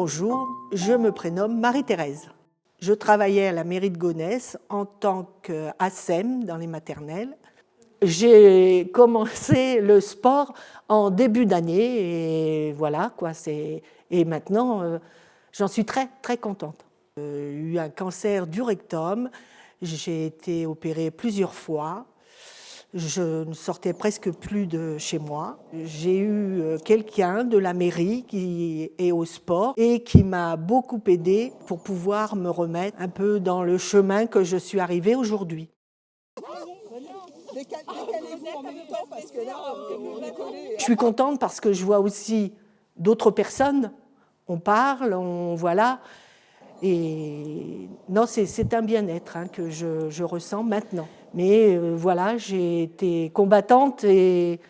bonjour, je me prénomme Marie-Thérèse. Je travaillais à la mairie de Gonesse en tant qu'ASEM dans les maternelles. J'ai commencé le sport en début d'année et voilà quoi. Et maintenant, j'en suis très très contente. J'ai eu un cancer du rectum, j'ai été opérée plusieurs fois. Je ne sortais presque plus de chez moi. J'ai eu quelqu'un de la mairie qui est au sport et qui m'a beaucoup aidée pour pouvoir me remettre un peu dans le chemin que je suis arrivée aujourd'hui. Décalez-vous en même temps parce que là, on est collés. Je suis contente parce que je vois aussi d'autres personnes. On parle, voilà. Et non, c'est un bien-être que je ressens maintenant. Mais voilà, j'ai été combattante et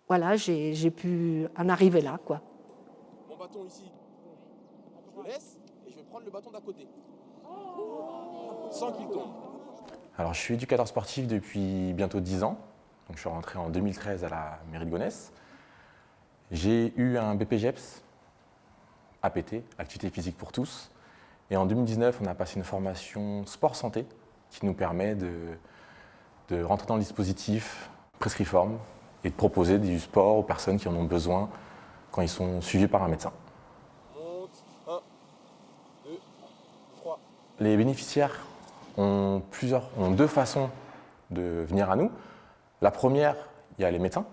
voilà, j'ai pu en arriver là, quoi. Mon bâton ici, je le laisse et je vais prendre le bâton d'à côté. Sans qu'il tombe. Alors, je suis éducateur sportif depuis bientôt 10 ans. Donc, je suis rentré en 2013 à la mairie de Gonesse. J'ai eu un BPGEPS, APT, Activité physique pour tous. Et en 2019, on a passé une formation sport-santé qui nous permet de rentrer dans le dispositif Prescriform et de proposer du sport aux personnes qui en ont besoin quand ils sont suivis par un médecin. Monte, 1, 2, 3. Les bénéficiaires ont deux façons de venir à nous. La première, il y a les médecins.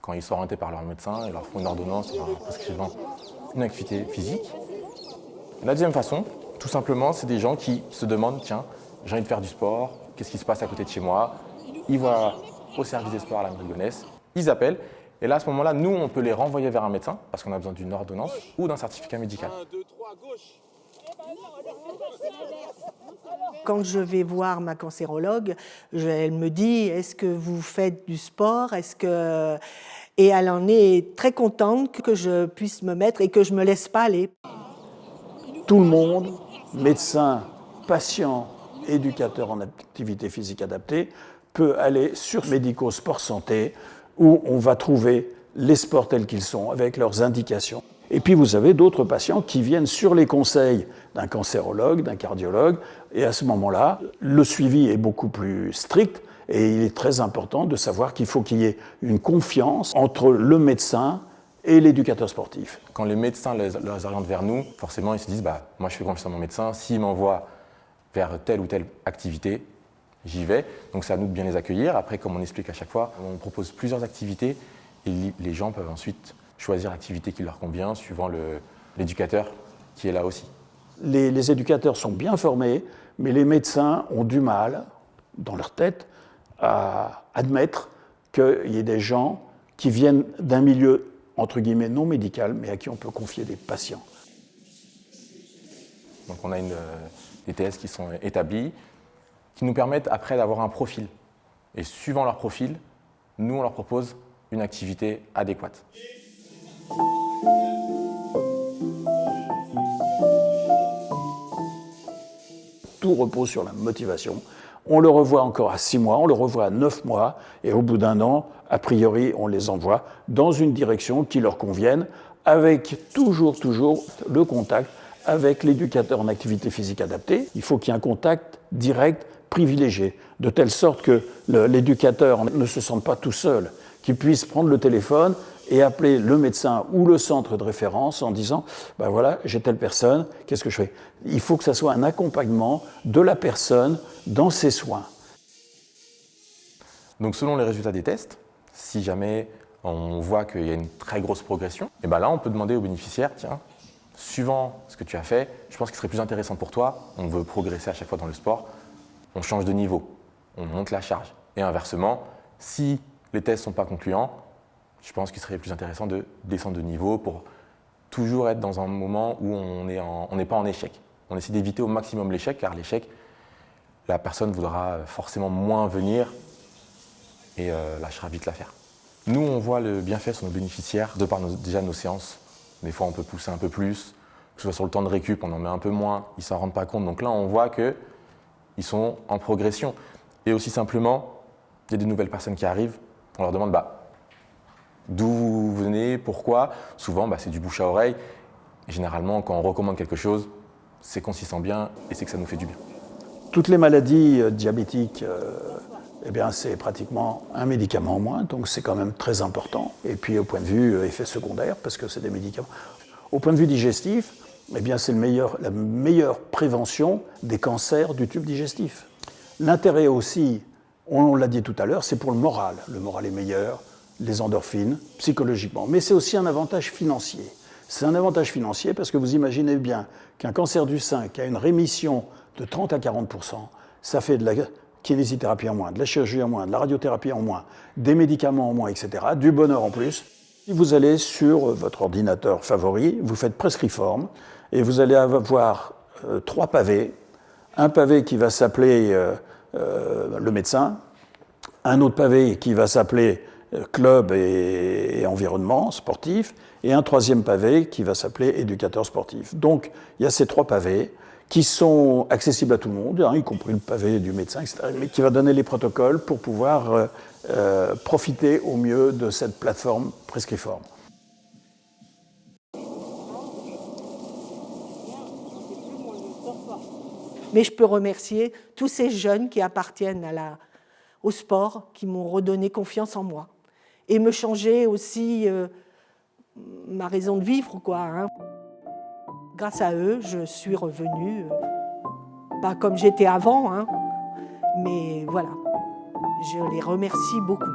Quand ils sont orientés par leur médecin, ils leur font une ordonnance en leur prescrivant une activité physique. La deuxième façon, tout simplement, c'est des gens qui se demandent, tiens, j'ai envie de faire du sport, qu'est-ce qui se passe à côté de chez moi? Ils voient au service des sports à la mairie de Gonesse, ils appellent, et là, à ce moment-là, nous, on peut les renvoyer vers un médecin, parce qu'on a besoin d'une ordonnance ou d'un certificat médical. 1, 2, 3, gauche. Quand je vais voir ma cancérologue, elle me dit, est-ce que vous faites du sport? Et elle en est très contente que je puisse me mettre et que je ne me laisse pas aller. Tout le monde, médecin, patient, éducateur en activité physique adaptée, peut aller sur Médico Sport Santé où on va trouver les sports tels qu'ils sont avec leurs indications. Et puis vous avez d'autres patients qui viennent sur les conseils d'un cancérologue, d'un cardiologue, et à ce moment-là, le suivi est beaucoup plus strict et il est très important de savoir qu'il faut qu'il y ait une confiance entre le médecin et l'éducateur sportif. Quand les médecins les orientent vers nous, forcément ils se disent moi je fais confiance à mon médecin, s'il m'envoie vers telle ou telle activité, j'y vais. Donc c'est à nous de bien les accueillir. Après, comme on explique à chaque fois, on propose plusieurs activités et les gens peuvent ensuite choisir l'activité qui leur convient suivant l'éducateur qui est là aussi. Les éducateurs sont bien formés, mais les médecins ont du mal, dans leur tête, à admettre qu'il y ait des gens qui viennent d'un milieu entre guillemets non médical, mais à qui on peut confier des patients. Donc on a des TS qui sont établis, qui nous permettent après d'avoir un profil. Et suivant leur profil, nous on leur propose une activité adéquate. Tout repose sur la motivation. On le revoit encore à 6 mois, on le revoit à 9 mois, et au bout d'1 an, a priori, on les envoie dans une direction qui leur convienne, avec toujours le contact avec l'éducateur en activité physique adaptée. Il faut qu'il y ait un contact direct, privilégié, de telle sorte que l'éducateur ne se sente pas tout seul, qu'il puisse prendre le téléphone et appeler le médecin ou le centre de référence en disant voilà, j'ai telle personne, qu'est-ce que je fais? Il faut que ça soit un accompagnement de la personne dans ses soins. Donc selon les résultats des tests, si jamais on voit qu'il y a une très grosse progression, et là on peut demander au bénéficiaire, tiens, suivant ce que tu as fait, je pense qu'il serait plus intéressant pour toi, on veut progresser à chaque fois dans le sport, on change de niveau, on monte la charge. Et inversement, si les tests ne sont pas concluants, je pense qu'il serait plus intéressant de descendre de niveau pour toujours être dans un moment où on n'est pas en échec. On essaie d'éviter au maximum l'échec, car l'échec, la personne voudra forcément moins venir et lâchera vite l'affaire. Nous, on voit le bienfait sur nos bénéficiaires de par déjà nos séances. Des fois, on peut pousser un peu plus, que ce soit sur le temps de récup, on en met un peu moins, ils ne s'en rendent pas compte. Donc là, on voit qu'ils sont en progression. Et aussi simplement, il y a des nouvelles personnes qui arrivent, on leur demande d'où vous venez, pourquoi. Souvent, c'est du bouche à oreille. Généralement, quand on recommande quelque chose, c'est qu'on s'y sent bien et c'est que ça nous fait du bien. Toutes les maladies diabétiques, eh bien, c'est pratiquement un médicament en moins, donc c'est quand même très important. Et puis au point de vue effet secondaire, parce que c'est des médicaments. Au point de vue digestif, eh bien, c'est la meilleure prévention des cancers du tube digestif. L'intérêt aussi, on l'a dit tout à l'heure, c'est pour le moral. Le moral est meilleur, les endorphines, psychologiquement. Mais c'est aussi un avantage financier. C'est un avantage financier parce que vous imaginez bien qu'un cancer du sein qui a une rémission de 30 à 40%, ça fait de la kinésithérapie en moins, de la chirurgie en moins, de la radiothérapie en moins, des médicaments en moins, etc., du bonheur en plus. Si vous allez sur votre ordinateur favori, vous faites Prescriform et vous allez avoir 3 pavés. Un pavé qui va s'appeler le médecin, un autre pavé qui va s'appeler club et environnement sportif, et un troisième pavé qui va s'appeler éducateur sportif. Donc il y a ces 3 pavés qui sont accessibles à tout le monde, hein, y compris le pavé du médecin, etc., mais qui va donner les protocoles pour pouvoir profiter au mieux de cette plateforme Prescriform. Mais je peux remercier tous ces jeunes qui appartiennent au sport, qui m'ont redonné confiance en moi. Et me changer aussi ma raison de vivre, quoi. Hein. Grâce à eux, je suis revenue, pas comme j'étais avant, hein, mais voilà, je les remercie beaucoup.